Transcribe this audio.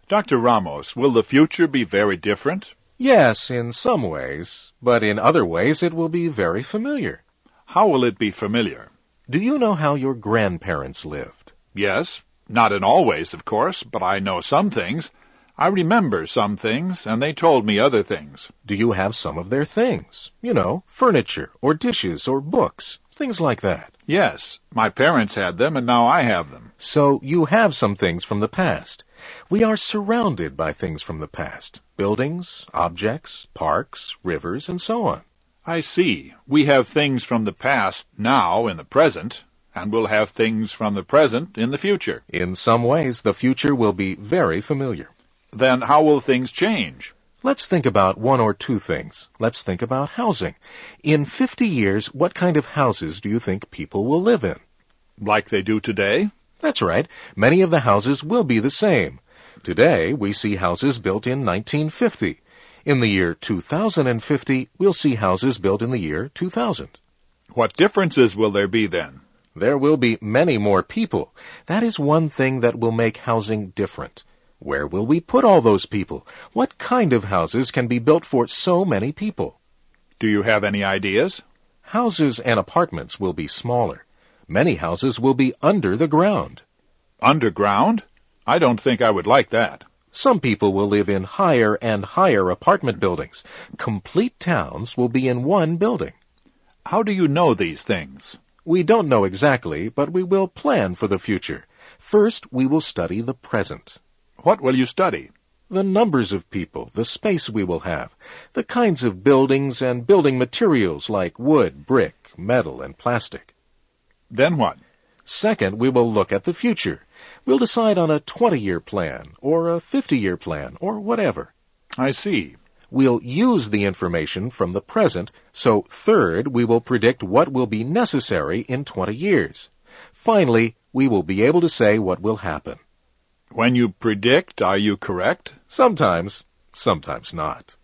Dr. Ramos, will the future be very different? Yes, in some ways, but in other ways it will be very familiar. How will it be familiar? Do you know how your grandparents lived? Yes, not in all ways, of course, but I know some things. I remember some things, and they told me other things. Do you have some of their things? You know, furniture, or dishes, or books, things like that. Yes, my parents had them, and now I have them. So you have some things from the past. We are surrounded by things from the past. Buildings, objects, parks, rivers, and so on. I see. We have things from the past now in the present, and we'll have things from the present in the future. In some ways, the future will be very familiar. Then how will things change? Let's think about one or two things. Let's think about housing. In 50 years, what kind of houses do you think people will live in? Like they do today? That's right. Many of the houses will be the same. Today, we see houses built in 1950. In the year 2050, we'll see houses built in the year 2000. What differences will there be then? There will be many more people. That is one thing that will make housing different. Where will we put all those people? What kind of houses can be built for so many people? Do you have any ideas? Houses and apartments will be smaller. Many houses will be under the ground. Underground? I don't think I would like that. Some people will live in higher and higher apartment buildings. Complete towns will be in one building. How do you know these things? We don't know exactly, but we will plan for the future. First, we will study the present. What will you study? The numbers of people, the space we will have, the kinds of buildings and building materials like wood, brick, metal, and plastic. Then what? Second, we will look at the future. We'll decide on a 20-year plan, or a 50-year plan, or whatever. I see. We'll use the information from the present, so third, we will predict what will be necessary in 20 years. Finally, we will be able to say what will happen. When you predict, are you correct? Sometimes, sometimes not.